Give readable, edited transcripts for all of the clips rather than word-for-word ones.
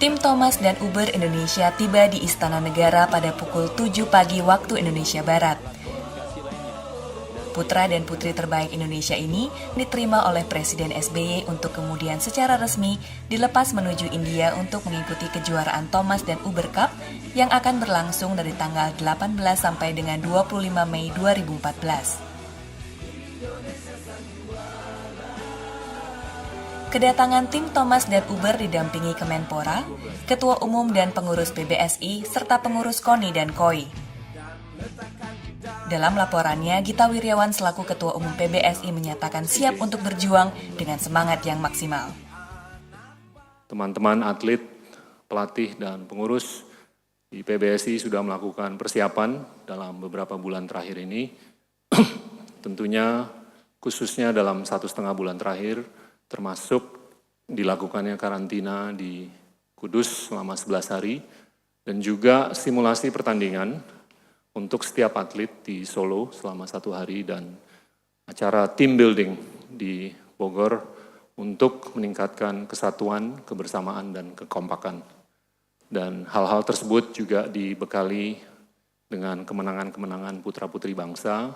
Tim Thomas dan Uber Indonesia tiba di Istana Negara pada pukul 7 pagi waktu Indonesia Barat. Putra dan putri terbaik Indonesia ini diterima oleh Presiden SBY untuk kemudian secara resmi dilepas menuju India untuk mengikuti kejuaraan Thomas dan Uber Cup yang akan berlangsung dari tanggal 18 sampai dengan 25 Mei 2014. Kedatangan tim Thomas dan Uber didampingi Kemenpora, Ketua Umum dan Pengurus PBSI, serta pengurus KONI dan KOI. Dalam laporannya, Gita Wirjawan selaku Ketua Umum PBSI menyatakan siap untuk berjuang dengan semangat yang maksimal. Teman-teman atlet, pelatih, dan pengurus di PBSI sudah melakukan persiapan dalam beberapa bulan terakhir ini. Tentunya khususnya dalam 1,5 bulan terakhir, termasuk dilakukannya karantina di Kudus selama 11 hari, dan juga simulasi pertandingan untuk setiap atlet di Solo selama 1 hari, dan acara team building di Bogor untuk meningkatkan kesatuan, kebersamaan, dan kekompakan. Dan hal-hal tersebut juga dibekali dengan kemenangan-kemenangan putra-putri bangsa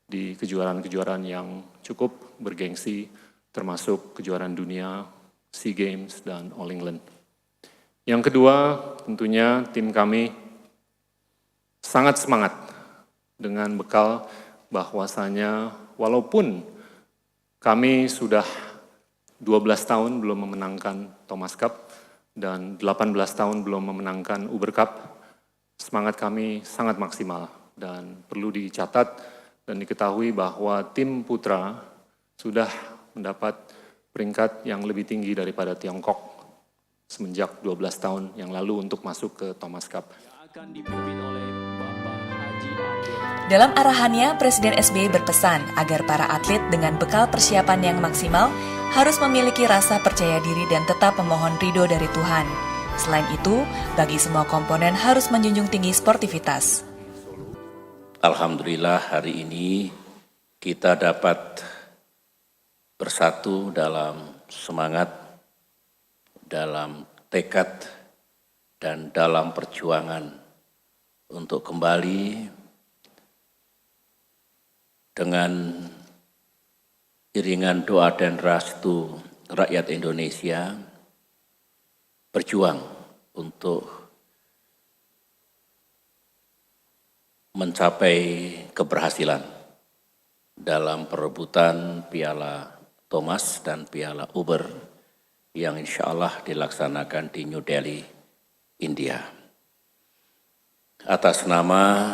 di kejuaraan-kejuaraan yang cukup bergengsi, termasuk kejuaraan dunia, SEA Games, dan All England. Yang kedua, tentunya tim kami sangat semangat dengan bekal bahwasanya walaupun kami sudah 12 tahun belum memenangkan Thomas Cup dan 18 tahun belum memenangkan Uber Cup, semangat kami sangat maksimal dan perlu dicatat dan diketahui bahwa tim putra sudah mendapat peringkat yang lebih tinggi daripada Tiongkok semenjak 12 tahun yang lalu untuk masuk ke Thomas Cup. Dalam arahannya, Presiden SBY berpesan agar para atlet dengan bekal persiapan yang maksimal harus memiliki rasa percaya diri dan tetap memohon ridho dari Tuhan. Selain itu, bagi semua komponen harus menjunjung tinggi sportivitas. Alhamdulillah hari ini kita dapat bersatu dalam semangat, dalam tekad, dan dalam perjuangan untuk kembali dengan iringan doa dan restu rakyat Indonesia berjuang untuk mencapai keberhasilan dalam perebutan Piala Thomas dan Piala Uber yang insya Allah dilaksanakan di New Delhi, India. Atas nama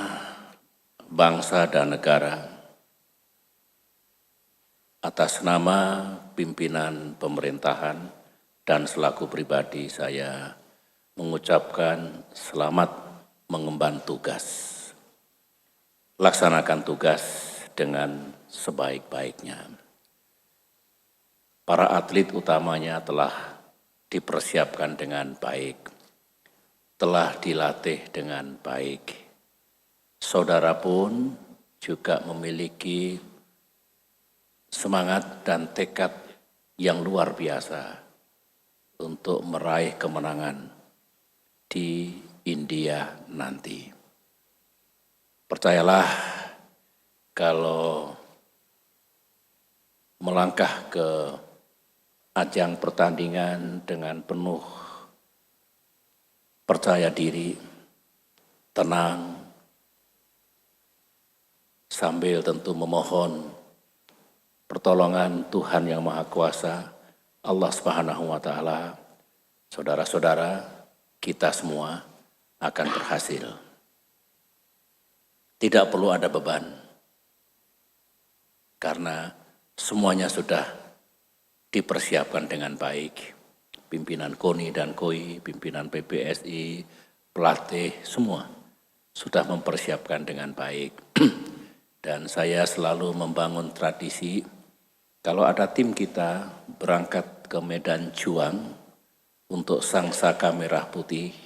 bangsa dan negara, atas nama pimpinan pemerintahan dan selaku pribadi saya mengucapkan selamat mengemban tugas. Laksanakan tugas dengan sebaik-baiknya. Para atlet utamanya telah dipersiapkan dengan baik, telah dilatih dengan baik. Saudara pun juga memiliki semangat dan tekad yang luar biasa untuk meraih kemenangan di India nanti. Percayalah, kalau melangkah ke ajang pertandingan dengan penuh percaya diri, tenang, sambil tentu memohon pertolongan Tuhan Yang Maha Kuasa, Allah Subhanahu wa Ta'ala, saudara-saudara, kita semua akan berhasil. Tidak perlu ada beban, karena semuanya sudah dipersiapkan dengan baik. Pimpinan KONI dan KOI, pimpinan PBSI, pelatih, semua sudah mempersiapkan dengan baik. Dan saya selalu membangun tradisi, kalau ada tim kita berangkat ke medan juang untuk sang saka merah putih,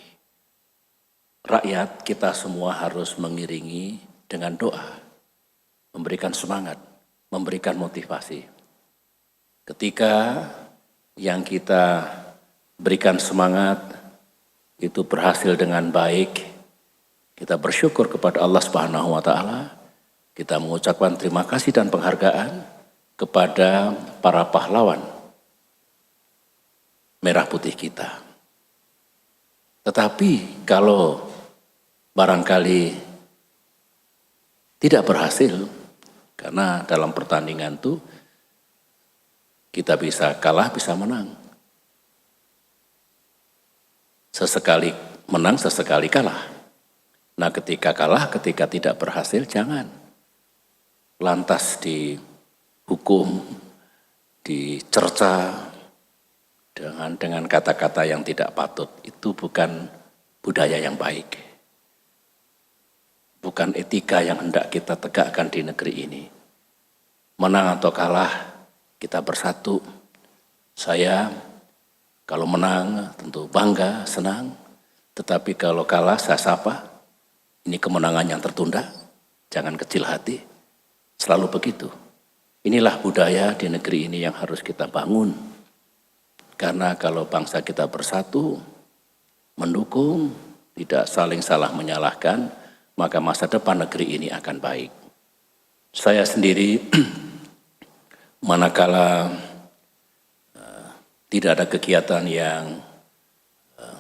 rakyat kita semua harus mengiringi dengan doa, memberikan semangat, memberikan motivasi. Ketika yang kita berikan semangat, itu berhasil dengan baik, kita bersyukur kepada Allah Subhanahu wa Ta'ala. Kita mengucapkan terima kasih dan penghargaan kepada para pahlawan merah putih kita. Tetapi kalau barangkali tidak berhasil, karena dalam pertandingan itu kita bisa kalah, bisa menang. Sesekali menang, sesekali kalah. Nah, ketika kalah, ketika tidak berhasil, jangan lantas dihukum, dicerca dengan kata-kata yang tidak patut. Itu bukan budaya yang baik. Bukan etika yang hendak kita tegakkan di negeri ini. Menang atau kalah, kita bersatu. Saya kalau menang tentu bangga, senang. Tetapi kalau kalah, saya sapa. Ini kemenangan yang tertunda. Jangan kecil hati. Selalu begitu. Inilah budaya di negeri ini yang harus kita bangun. Karena kalau bangsa kita bersatu, mendukung, tidak saling salah menyalahkan, maka masa depan negeri ini akan baik. Saya sendiri, manakala tidak ada kegiatan yang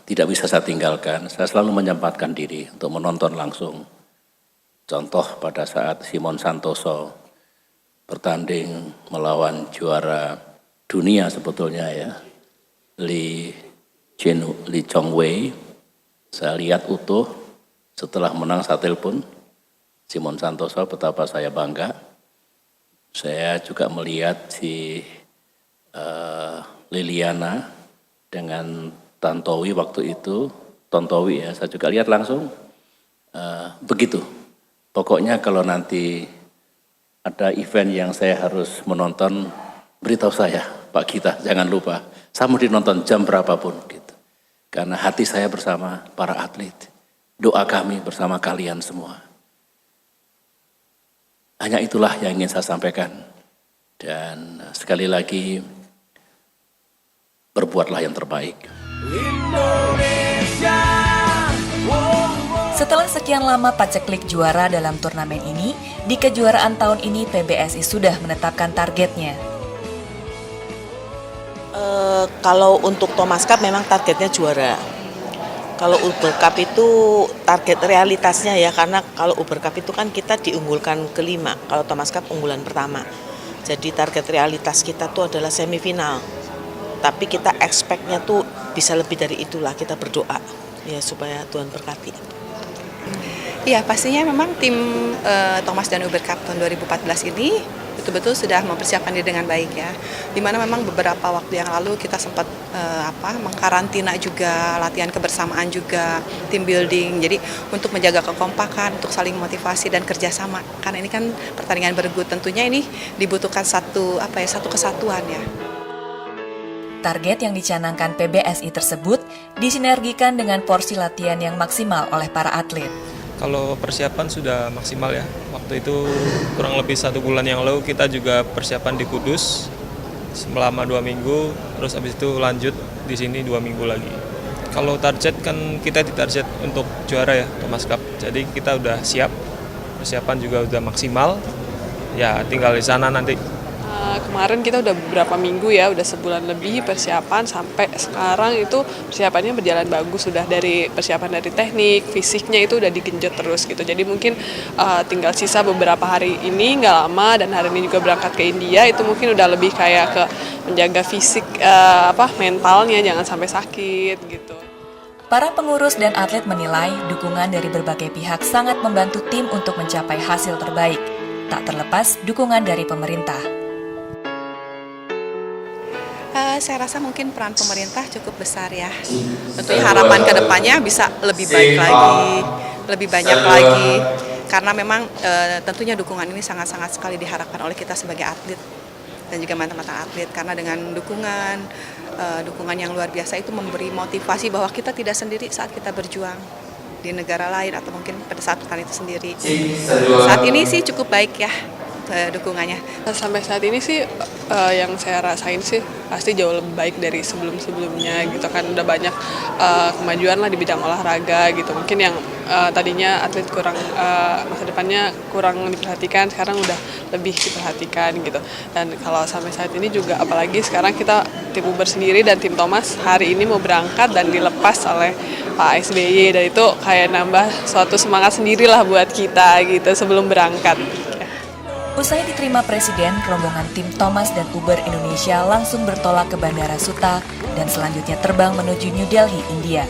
tidak bisa saya tinggalkan, saya selalu menyempatkan diri untuk menonton langsung. Contoh pada saat Simon Santoso bertanding melawan juara dunia sebetulnya ya, Li Chongwei, saya lihat utuh. Setelah menang saya telepon Simon Santoso, betapa saya bangga. Saya juga melihat si Liliana dengan Tantowi waktu itu, Tontowi ya, saya juga lihat langsung. Begitu. Pokoknya kalau nanti ada event yang saya harus menonton, beritahu saya, Pak Gita, jangan lupa. Saya mau dinonton jam berapapun gitu. Karena hati saya bersama para atlet. Doa kami bersama kalian semua. Hanya itulah yang ingin saya sampaikan. Dan sekali lagi, berbuatlah yang terbaik. Setelah sekian lama paceklik juara dalam turnamen ini, di kejuaraan tahun ini PBSI sudah menetapkan targetnya. Kalau untuk Thomas Cup memang targetnya juara. Kalau Uber Cup itu target realitasnya ya, karena kalau Uber Cup itu kan kita diunggulkan kelima, kalau Thomas Cup unggulan pertama. Jadi target realitas kita tuh adalah semifinal. Tapi kita expect-nya tuh bisa lebih dari itulah, kita berdoa ya supaya Tuhan berkati. Iya, pastinya memang tim Thomas dan Uber Cup tahun 2014 ini betul-betul sudah mempersiapkan diri dengan baik ya. Dimana memang beberapa waktu yang lalu kita sempat mengkarantina juga, latihan kebersamaan juga, team building. Jadi untuk menjaga kekompakan, untuk saling motivasi dan kerjasama. Karena ini kan pertandingan bergu, tentunya ini dibutuhkan satu kesatuan ya. Target yang dicanangkan PBSI tersebut disinergikan dengan porsi latihan yang maksimal oleh para atlet. Kalau persiapan sudah maksimal ya. Waktu itu kurang lebih 1 bulan yang lalu kita juga persiapan di Kudus selama 2 minggu, terus habis itu lanjut di sini 2 minggu lagi. Kalau target kan kita ditarget untuk juara ya, Thomas Cup. Jadi kita udah siap, persiapan juga udah maksimal. Ya tinggal di sana nanti. Kemarin kita udah beberapa minggu ya, udah sebulan lebih persiapan, sampai sekarang itu persiapannya berjalan bagus, sudah dari persiapan dari teknik, fisiknya itu udah digenjot terus gitu. Jadi mungkin tinggal sisa beberapa hari ini, nggak lama, dan hari ini juga berangkat ke India, itu mungkin udah lebih kayak ke menjaga fisik, mentalnya jangan sampai sakit gitu. Para pengurus dan atlet menilai dukungan dari berbagai pihak sangat membantu tim untuk mencapai hasil terbaik, tak terlepas dukungan dari pemerintah. Saya rasa mungkin peran pemerintah cukup besar ya. Tentunya harapan ke depannya bisa lebih baik lagi, lebih banyak lagi. Karena memang tentunya dukungan ini sangat-sangat sekali diharapkan oleh kita sebagai atlet dan juga mantan-mantan atlet. Karena dengan dukungan yang luar biasa itu memberi motivasi bahwa kita tidak sendiri saat kita berjuang di negara lain atau mungkin pada saat pertandingan itu sendiri. Saat ini sih cukup baik ya dukungannya. Sampai saat ini sih yang saya rasain sih pasti jauh lebih baik dari sebelum-sebelumnya gitu kan, udah banyak kemajuan lah di bidang olahraga gitu. Mungkin yang tadinya atlet kurang masa depannya kurang diperhatikan, sekarang udah lebih diperhatikan gitu. Dan kalau sampai saat ini juga apalagi sekarang kita tim Uber sendiri dan tim Thomas hari ini mau berangkat dan dilepas oleh Pak SBY, dan itu kayak nambah suatu semangat sendirilah buat kita gitu sebelum berangkat. Usai diterima Presiden, rombongan tim Thomas dan Uber Indonesia langsung bertolak ke Bandara Suta dan selanjutnya terbang menuju New Delhi, India.